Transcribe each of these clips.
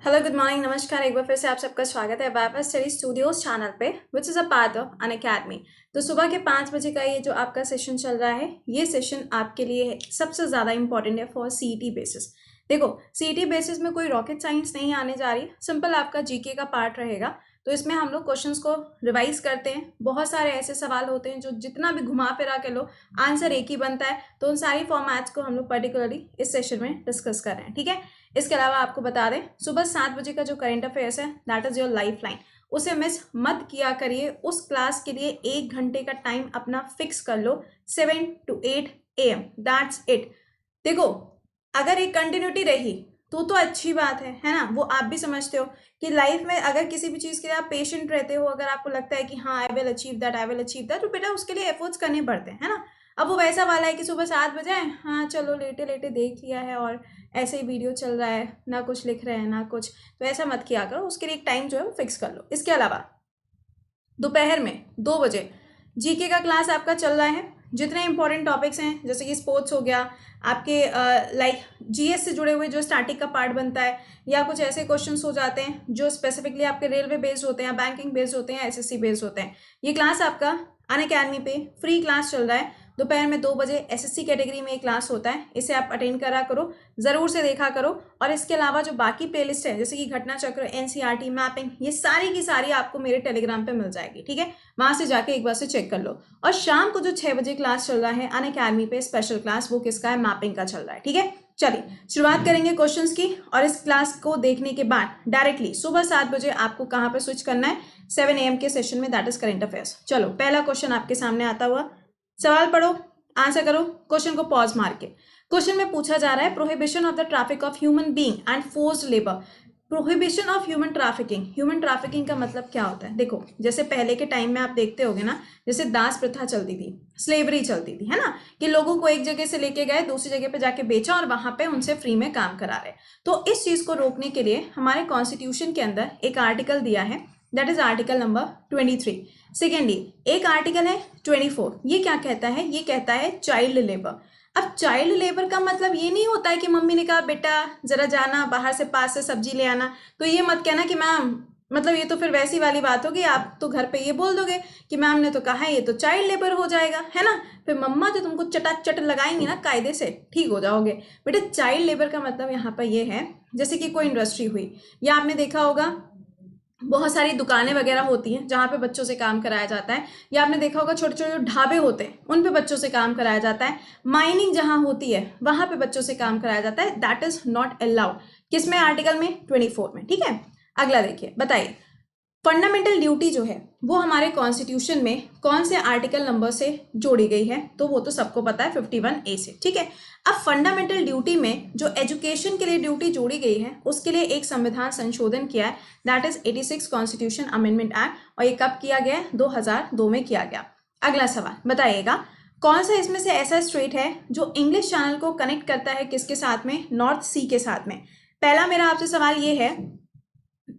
Hello good morning नमस्कार। एक बार फिर से आप सबका स्वागत है वापस स्टडी स्टूडियोज चैनल पे which is a part of Unacademy. तो सुबह के 5 बजे का ये जो आपका सेशन चल रहा है, ये सेशन आपके लिए सबसे ज़्यादा इंपॉर्टेंट है फॉर सीईटी बेसिस। देखो, सीईटी बेसिस में कोई रॉकेट साइंस नहीं आने जा रही, सिंपल आपका जीके का पार्ट रहेगा। तो इसमें हम लोग क्वेश्चंस को रिवाइज करते हैं। बहुत सारे ऐसे सवाल होते हैं जो जितना भी घुमा फिरा के लो आंसर एक ही बनता है। तो उन सारी फॉर्मेट्स को हम लोग पर्टिकुलरली इस सेशन में डिस्कस कर रहे हैं, ठीक है। इसके अलावा आपको बता दें, सुबह 7 बजे का जो करंट अफेयर्स है that is your life line, उसे मिस मत किया करिए। उस क्लास के लिए 1 घंटे का टाइम अपना फिक्स कर लो, 7 to 8 AM, दैट्स इट। देखो, अगर एक कंटिन्यूटी रही तो अच्छी बात है ना। वो आप भी समझते हो कि लाइफ में अगर किसी भी चीज़ के लिए आप पेशेंट रहते हो, अगर आपको लगता है कि हाँ I will achieve that, I will achieve that, तो बेटा उसके लिए एफर्ट्स करने पड़ते हैं, है ना। अब वो वैसा वाला है कि सुबह 7 बजे आए, हाँ चलो लेटे लेटे देख लिया है और ऐसे ही वीडियो चल रहा है, ना कुछ लिख रहे हैं ना कुछ, तो ऐसा मत किया करो। उसके लिए एक टाइम जो है वो फिक्स कर लो। इसके अलावा दोपहर में 2 बजे जीके का क्लास आपका चल रहा है। जितने इंपॉर्टेंट टॉपिक्स हैं जैसे कि स्पोर्ट्स हो गया, आपके लाइक जीएस से जुड़े हुए जो स्टैटिक का पार्ट बनता है, या कुछ ऐसे क्वेश्चंस हो जाते हैं जो स्पेसिफिकली आपके रेलवे बेस्ड होते हैं, बैंकिंग बेस्ड होते हैं, एसएससी बेस्ड होते हैं। ये क्लास आपका अनअकैडमी पे फ्री क्लास चल रहा है। दोपहर में 2 बजे एसएससी कैटेगरी में एक क्लास होता है, इसे आप अटेंड करा करो, ज़रूर से देखा करो। और इसके अलावा जो बाकी प्लेलिस्ट है जैसे कि घटना चक्र, एनसीईआरटी, मैपिंग, ये सारी की सारी आपको मेरे टेलीग्राम पे मिल जाएगी, ठीक है। वहां से जाके एक बार से चेक कर लो। और शाम को जो 6 बजे क्लास चल रहा है अनअकैडमी पे स्पेशल क्लास, वो किसका है? मैपिंग का चल रहा है, ठीक है। चलिए शुरुआत करेंगे क्वेश्चंस की। और इस क्लास को देखने के बाद डायरेक्टली सुबह 7 बजे आपको कहाँ पे स्विच करना है? 7 AM के सेशन में, दैट इज करंट अफेयर्स। चलो पहला क्वेश्चन आपके सामने आता हुआ, सवाल पढ़ो, आंसर करो। क्वेश्चन को पॉज मार के क्वेश्चन में पूछा जा रहा है, prohibition of the traffic of human being and forced labour. Prohibition of human trafficking, human trafficking का मतलब क्या होता है? देखो, जैसे पहले के टाइम में आप देखते होगे ना, जैसे दास प्रथा चलती थी, स्लेवरी चलती थी, है ना, कि लोगों को एक जगह से लेके गए, दूसरी जगह पे जाके बेचा और वहां पे उनसे फ्री में काम करा रहे। तो इस चीज को रोकने के लिए हमारे कॉन्स्टिट्यूशन के अंदर एक आर्टिकल दिया है, that is article number 23। Secondly एक आर्टिकल है 24, ये क्या कहता है? ये कहता है चाइल्ड लेबर। अब चाइल्ड लेबर का मतलब ये नहीं होता है कि मम्मी ने कहा बेटा जरा जाना बाहर से, पास से सब्जी ले आना, तो ये मत कहना कि मैम, मतलब ये तो फिर वैसी वाली बात होगी, आप तो घर पे ये बोल दोगे कि मैम ने तो कहा है ये तो चाइल्ड लेबर हो जाएगा, है ना। फिर मम्मा जो तुमको चटाचट लगाएंगी ना, कायदे से ठीक हो जाओगे। बेटा चाइल्ड लेबर का मतलब यहाँ पर ये है, जैसे कि कोई इंडस्ट्री हुई, या आपने देखा होगा बहुत सारी दुकानें वगैरह होती हैं जहाँ पे बच्चों से काम कराया जाता है, या आपने देखा होगा छोटे छोटे ढाबे होते हैं उन पे बच्चों से काम कराया जाता है। माइनिंग जहाँ होती है वहां पे बच्चों से काम कराया जाता है, दैट इज नॉट अलाउड। किसमें? आर्टिकल में 24 में, ठीक है। अगला देखिए, बताइए फंडामेंटल ड्यूटी जो है वो हमारे कॉन्स्टिट्यूशन में कौन से आर्टिकल नंबर से जोड़ी गई है? तो वो तो सबको पता है, 51A से, ठीक है। अब फंडामेंटल ड्यूटी में जो एजुकेशन के लिए ड्यूटी जोड़ी गई है उसके लिए एक संविधान संशोधन किया है, that is 86 constitution amendment act. और ये कब किया गया? 2002 में किया गया। अगला सवाल बताइएगा, कौन सा इसमें से ऐसा स्ट्रेट है जो इंग्लिश चैनल को कनेक्ट करता है किसके साथ में? नॉर्थ सी के साथ में। पहला मेरा आपसे सवाल ये है,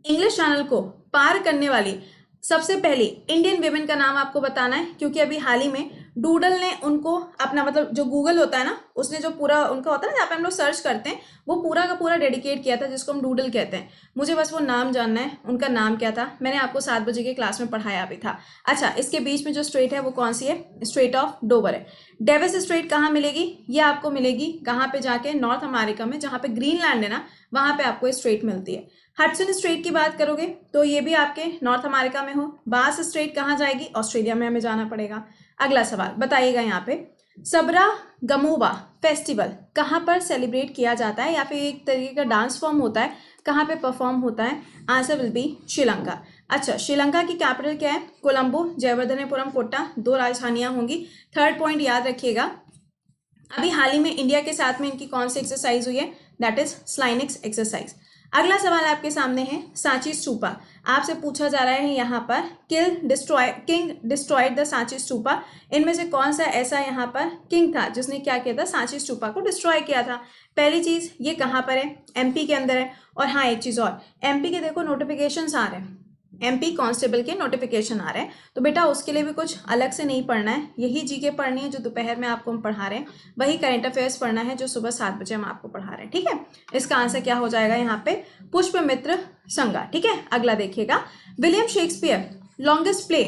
इंग्लिश चैनल को पार करने वाली सबसे पहली इंडियन वेमेन का नाम आपको बताना है, क्योंकि अभी हाल ही में डूडल ने उनको अपना, मतलब जो गूगल होता है ना, उसने जो पूरा उनका होता है ना जहाँ पे हम लोग सर्च करते हैं, वो पूरा का पूरा डेडिकेट किया था, जिसको हम डूडल कहते हैं। मुझे बस वो नाम जानना है, उनका नाम क्या था? मैंने आपको 7 बजे के क्लास में पढ़ाया भी था। अच्छा, इसके बीच में जो स्ट्रेट है वो कौन सी है? स्ट्रेट ऑफ डोवर है। डेविस स्ट्रेट कहाँ मिलेगी? ये आपको मिलेगी कहाँ पे जाके? नॉर्थ अमेरिका में, जहाँ पे ग्रीनलैंड है ना, वहां पे आपको स्ट्रेट मिलती है। हडसन स्ट्रेट की बात करोगे तो ये भी आपके नॉर्थ अमेरिका में हो। बास स्ट्रेट कहाँ जाएगी? ऑस्ट्रेलिया में हमें जाना पड़ेगा। अगला सवाल बताइएगा यहाँ पे, सबरा गमोबा फेस्टिवल कहाँ पर सेलिब्रेट किया जाता है, या फिर एक तरीके का डांस फॉर्म होता है, कहाँ पे परफॉर्म होता है? Answer will be Sri Lanka. अच्छा, श्रीलंका की कैपिटल क्या है? कोलंबो, जयवर्धनेपुरम, कोट्टा, 2 राजधानियां होंगी। थर्ड पॉइंट याद रखिएगा, अभी हाल ही में इंडिया के साथ में इनकी कौन सी एक्सरसाइज हुई है? दैट इज स्लाइनिक्स एक्सरसाइज। अगला सवाल आपके सामने है, सांची स्तूपा। आपसे पूछा जा रहा है यहाँ पर, king destroyed the Sanchi stupa. इनमें से कौन सा ऐसा यहाँ पर किंग था जिसने क्या किया था? सांची स्तूपा को डिस्ट्रॉय किया था। पहली चीज, ये कहाँ पर है? एमपी के अंदर है। और हाँ, एक चीज और, एमपी के देखो नोटिफिकेशंस आ रहे हैं, MP कांस्टेबल के नोटिफिकेशन आ रहे हैं, तो बेटा उसके लिए भी कुछ अलग से नहीं पढ़ना है, यही जीके पढ़नी है जो दोपहर में आपको हम पढ़ा रहे हैं, वही करंट अफेयर्स पढ़ना है जो सुबह 7 बजे हम आपको पढ़ा रहे हैं। ठीक है, इसका आंसर क्या हो जाएगा यहाँ पे, पुष्पमित्र संगा। ठीक है, अगला देखिएगा, विलियम शेक्सपियर लॉन्गेस्ट प्ले,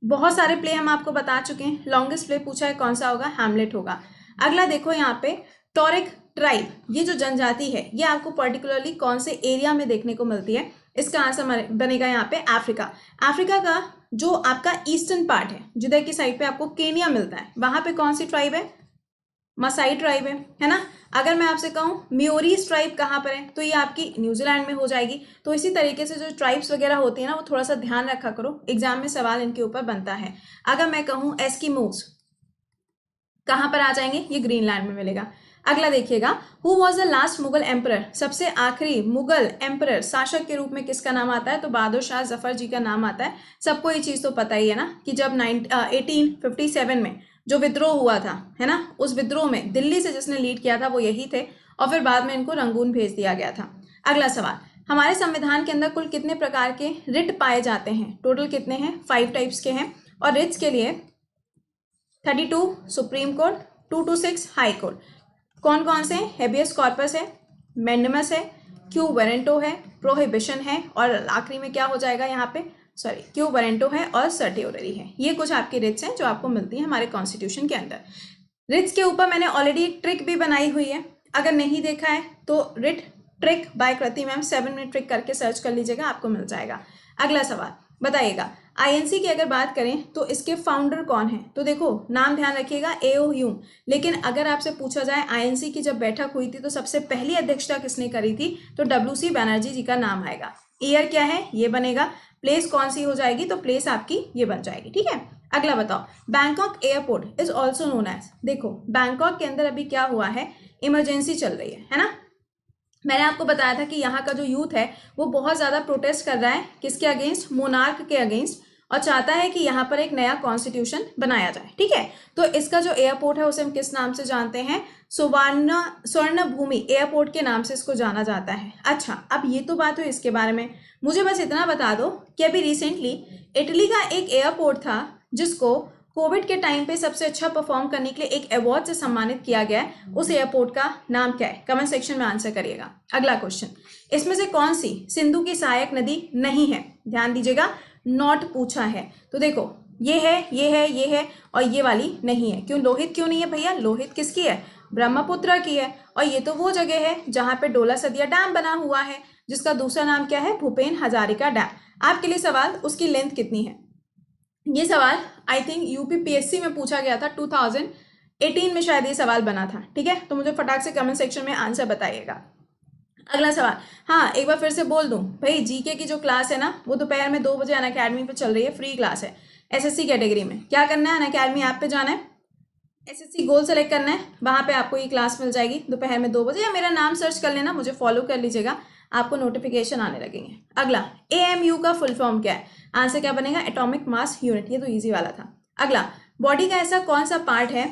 बहुत सारे प्ले हम आपको बता चुके हैं, लॉन्गेस्ट प्ले पूछा है कौन सा होगा, हैमलेट होगा। अगला देखो यहाँ पे, टॉरिक ट्राइब, ये जो जनजाति है ये आपको पर्टिकुलरली कौन से एरिया में देखने को मिलती है, इसका आंसर बनेगा यहाँ पे अफ्रीका। अफ्रीका का जो आपका ईस्टर्न पार्ट है, जिधर की साइड पे आपको केनिया मिलता है, वहां पे कौन सी ट्राइब है, मसाई ट्राइब है ना। अगर मैं आपसे कहूँ म्योरीज ट्राइब कहाँ पर है, तो ये आपकी न्यूजीलैंड में हो जाएगी। तो इसी तरीके से जो ट्राइब्स वगैरह होती है ना, वो थोड़ा सा ध्यान रखा करो, एग्जाम में सवाल इनके ऊपर बनता है। अगर मैं कहूँ एस्किमोस कहाँ पर आ जाएंगे, ये ग्रीनलैंड में मिलेगा। अगला देखिएगा, who was the last Mughal emperor, सबसे आखिरी मुगल एम्परर शासक के रूप में किसका नाम आता है, तो बहादुर शाह जफर जी का नाम आता है। सबको ये चीज तो पता ही है ना कि जब 1857 में जो विद्रोह हुआ था, है ना, उस विद्रोह में दिल्ली से जिसने लीड किया था वो यही थे, और फिर बाद में इनको रंगून भेज दिया गया था। अगला सवाल, हमारे संविधान के अंदर कुल कितने प्रकार के रिट पाए जाते हैं, टोटल कितने हैं, 5 टाइप्स के हैं, और रिट्स के लिए 32 सुप्रीम कोर्ट, 226 हाई कोर्ट। कौन कौन से, हेबियस कॉर्पस है, मैंडेमस है, क्यू वारंटो है, प्रोहिबिशन है, और आखिरी में क्या हो जाएगा यहाँ पे, सॉरी, क्यू वारंटो है और सर्टियोररी है। ये कुछ आपकी रिट्स हैं जो आपको मिलती हैं हमारे कॉन्स्टिट्यूशन के अंदर। रिट्स के ऊपर मैंने ऑलरेडी एक ट्रिक भी बनाई हुई है, अगर नहीं देखा है तो रिट ट्रिक बाय कृति मैम 7 मिनट ट्रिक करके सर्च कर लीजिएगा, आपको मिल जाएगा। अगला सवाल बताइएगा, आईएनसी की अगर बात करें तो इसके फाउंडर कौन है, तो देखो नाम ध्यान रखिएगा, एओ ह्यूम। लेकिन अगर आपसे पूछा जाए आईएनसी की जब बैठक हुई थी तो सबसे पहली अध्यक्षता किसने करी थी, तो डब्ल्यूसी बनर्जी जी का नाम आएगा। ईयर क्या है, ये बनेगा। प्लेस कौन सी हो जाएगी, तो प्लेस आपकी ये बन जाएगी। ठीक है, अगला बताओ, Bangkok airport is also known as, देखो बैंकॉक के अंदर अभी क्या हुआ है, इमरजेंसी चल रही है ना। मैंने आपको बताया था कि यहाँ का जो यूथ है वो बहुत ज़्यादा प्रोटेस्ट कर रहा है, किसके अगेंस्ट, मोनार्क के अगेंस्ट, और चाहता है कि यहाँ पर एक नया कॉन्स्टिट्यूशन बनाया जाए। ठीक है, तो इसका जो एयरपोर्ट है उसे हम किस नाम से जानते हैं, स्वर्ण भूमि एयरपोर्ट के नाम से इसको जाना जाता है। अच्छा, अब ये तो बात हुई इसके बारे में, मुझे बस इतना बता दो कि अभी रिसेंटली इटली का एक एयरपोर्ट था जिसको कोविड के टाइम पे सबसे अच्छा परफॉर्म करने के लिए एक अवार्ड से सम्मानित किया गया है, उस एयरपोर्ट का नाम क्या है, कमेंट सेक्शन में आंसर करिएगा। अगला क्वेश्चन, इसमें से कौन सी सिंधु की सहायक नदी नहीं है, ध्यान दीजिएगा, नॉट पूछा है। तो देखो ये है, ये है, ये है, और ये वाली नहीं है। क्यों, लोहित क्यों नहीं है भैया, लोहित किसकी है, ब्रह्मपुत्र की है, और ये तो वो जगह है जहां पे डोला सदिया डैम बना हुआ है, जिसका दूसरा नाम क्या है, भूपेन हजारिका डैम। आपके लिए सवाल, उसकी लेंथ कितनी है, ये सवाल आई थिंक यूपीपीएससी में पूछा गया था, 2018 में शायद ये सवाल बना था। ठीक है, तो मुझे फटाक से कमेंट सेक्शन में आंसर बताइएगा। अगला सवाल, हाँ एक बार फिर से बोल दूं भाई, जीके की जो क्लास है ना वो दोपहर में 2 बजे अनअकैडमी पे चल रही है, फ्री क्लास है एसएससी कैटेगरी में। क्या करना है, अनअकैडमी ऐप पे जाना है, एसएससी गोल सेलेक्ट करना है, वहां पे आपको ये क्लास मिल जाएगी दोपहर में 2 बजे, या मेरा नाम सर्च कर लेना, मुझे फॉलो कर लीजिएगा, आपको नोटिफिकेशन आने लगेंगे। अगला, एएमयू का फुल फॉर्म क्या है, आंसर क्या बनेगा, एटॉमिक मास यूनिट, ये तो इजी वाला था। अगला, बॉडी का ऐसा कौन सा पार्ट है,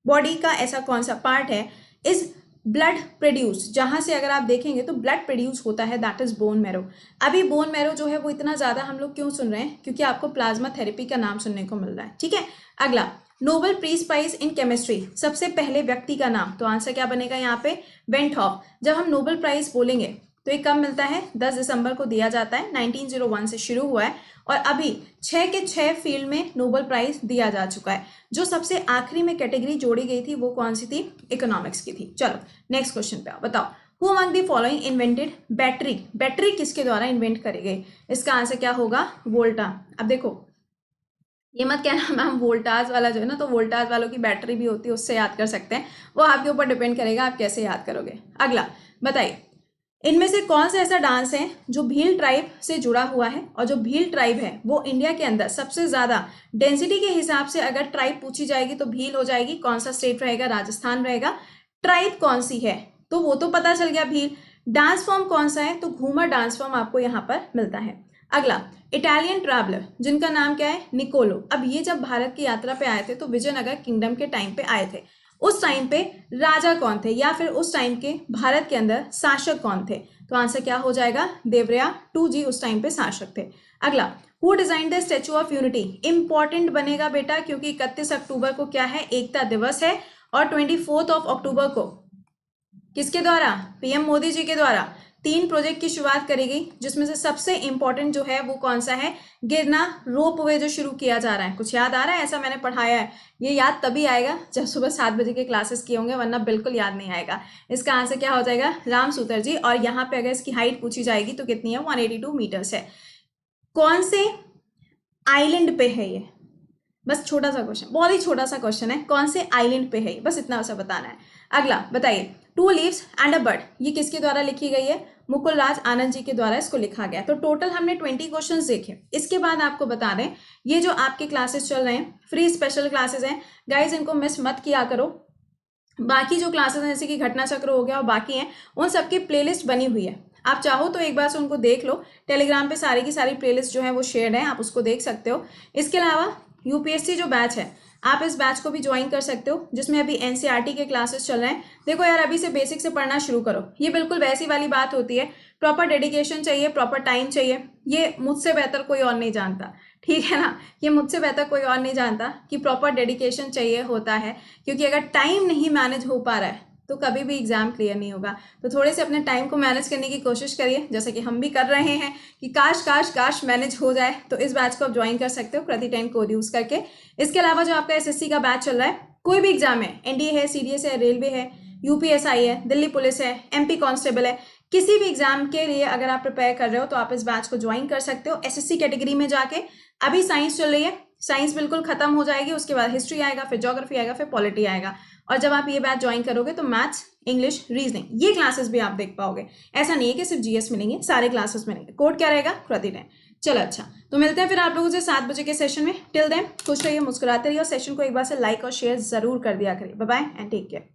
बॉडी का ऐसा कौन सा पार्ट है इस ब्लड प्रोड्यूस, जहां से अगर आप देखेंगे तो ब्लड प्रोड्यूस होता है, दैट इज बोन मैरो। अभी बोन मैरो जो है वो इतना ज्यादा हम लोग क्यों सुन रहे हैं, क्योंकि आपको प्लाज्मा थेरेपी का नाम सुनने को मिल रहा है। ठीक है, अगला, Nobel peace prize in chemistry, सबसे पहले व्यक्ति का नाम, तो आंसर क्या बनेगा यहाँ पे, बेंटहॉफ। जब हम नोबेल प्राइज बोलेंगे तो ये कब मिलता है, 10 दिसंबर को दिया जाता है, 1901 से शुरू हुआ है, और अभी 6 के 6 फील्ड में नोबेल प्राइज दिया जा चुका है। जो सबसे आखिरी में कैटेगरी जोड़ी गई थी वो कौन सी थी, इकोनॉमिक्स की थी। चलो नेक्स्ट क्वेश्चन पे आओ, बताओ, who among the following invented battery, battery किसके द्वारा इन्वेंट करी गई, इसका आंसर क्या होगा, वोल्टा। अब देखो ये मत कहना मैम वोल्टाज वाला जो है ना, तो वोल्टाज वालों की बैटरी भी होती है, उससे याद कर सकते हैं, वो आपके ऊपर डिपेंड करेगा आप कैसे याद करोगे। अगला बताइए, इनमें से कौन सा ऐसा डांस है जो भील ट्राइब से जुड़ा हुआ है, और जो भील ट्राइब है वो इंडिया के अंदर सबसे ज्यादा डेंसिटी के हिसाब से अगर ट्राइब पूछी जाएगी तो भील हो जाएगी। कौन सा स्टेट रहेगा, राजस्थान रहेगा। ट्राइब कौन सी है, तो वो तो पता चल गया भील। डांस फॉर्म कौन सा है, तो घूमर डांस फॉर्म आपको यहाँ पर मिलता है। अगला, इटालियन ट्रैवलर जिनका नाम क्या है, निकोलो। अब ये जब भारत की यात्रा पे आए थे तो विजयनगर किंगडम के टाइम पे आए थे, उस टाइम पे राजा कौन थे, या फिर उस टाइम के भारत के अंदर शासक कौन थे, तो आंसर क्या हो जाएगा, देवरिया 2G उस टाइम पे शासक थे। अगला, who design the statue of unity, important बनेगा बेटा क्योंकि 31 अक्टूबर को क्या है, एकता दिवस है, और 24 अक्टूबर को किसके द्वारा, पीएम मोदी जी के द्वारा 3 प्रोजेक्ट की शुरुआत करी गई, जिसमें से सबसे इंपॉर्टेंट जो है वो कौन सा है, गिरना रोपवे जो शुरू किया जा रहा है। कुछ याद आ रहा है, ऐसा मैंने पढ़ाया है, ये याद तभी आएगा जब सुबह 7 बजे के क्लासेस किए होंगे, वरना बिल्कुल याद नहीं आएगा। इसका आंसर क्या हो जाएगा, राम सूतर जी। और यहाँ पे अगर इसकी हाइट पूछी जाएगी तो कितनी है, 182 मीटर्स है। कौन से आइलैंड पे है ये, बस छोटा सा क्वेश्चन, बहुत ही छोटा सा क्वेश्चन है, कौन से आइलैंड पे है, बस इतना सा बताना है। अगला बताइए, 2 लीव्स एंड अ बर्ड, ये किसके द्वारा लिखी गई है, मुकुल राज आनंद जी के द्वारा इसको लिखा गया। तो टोटल हमने 20 क्वेश्चंस देखे। इसके बाद आपको बता दें, ये जो आपके क्लासेस चल रहे हैं, फ्री स्पेशल क्लासेस हैं गाइज, इनको मिस मत किया करो। बाकी जो क्लासेस हैं जैसे कि घटना चक्र हो गया और बाकी हैं, उन सबकी प्लेलिस्ट बनी हुई है, आप चाहो तो एक बार से उनको देख लो। टेलीग्राम पे सारी की सारी प्लेलिस्ट जो है वो शेयर्ड है, आप उसको देख सकते हो। इसके अलावा यूपीएससी जो बैच है, आप इस बैच को भी ज्वाइन कर सकते हो, जिसमें अभी एनसीईआरटी के क्लासेस चल रहे हैं। देखो यार, अभी से बेसिक से पढ़ना शुरू करो, ये बिल्कुल वैसी वाली बात होती है, प्रॉपर डेडिकेशन चाहिए, प्रॉपर टाइम चाहिए। ये मुझसे बेहतर कोई और नहीं जानता, ठीक है ना, ये मुझसे बेहतर कोई और नहीं जानता कि प्रॉपर डेडिकेशन चाहिए होता है, क्योंकि अगर टाइम नहीं मैनेज हो पा रहा है तो कभी भी एग्जाम क्लियर नहीं होगा। तो थोड़े से अपने टाइम को मैनेज करने की कोशिश करिए, जैसे कि हम भी कर रहे हैं कि काश काश काश मैनेज हो जाए। तो इस बैच को आप ज्वाइन कर सकते हो कृति 10 कोड यूज करके। इसके अलावा जो आपका एसएससी का बैच चल रहा है, कोई भी एग्जाम है, एनडीए है, सीडीएस है, रेलवे है, यूपीएसआई है, दिल्ली पुलिस है, एमपी कांस्टेबल है, किसी भी एग्जाम के लिए अगर आप प्रिपेयर कर रहे हो तो आप इस बैच को ज्वाइन कर सकते हो एसएससी कैटेगरी में जाके। अभी साइंस चल रही है, साइंस बिल्कुल खत्म हो जाएगी, उसके बाद हिस्ट्री आएगा, फिर ज्योग्राफी आएगा, फिर पॉलिटी आएगा। और जब आप ये बैच ज्वाइन करोगे तो मैथ्स, इंग्लिश, रीजनिंग, ये क्लासेस भी आप देख पाओगे। ऐसा नहीं है कि सिर्फ जीएस मिलेंगे, सारे क्लासेस मिलेंगे। कोड क्या रहेगा, कृति 10। चलो अच्छा, तो मिलते हैं फिर आप लोगों से 7 बजे के सेशन में। टिल देन खुश रहिए, मुस्कुराते रहिए, और सेशन को एक बार से लाइक और शेयर जरूर कर दिया करिए। Bye bye and take care.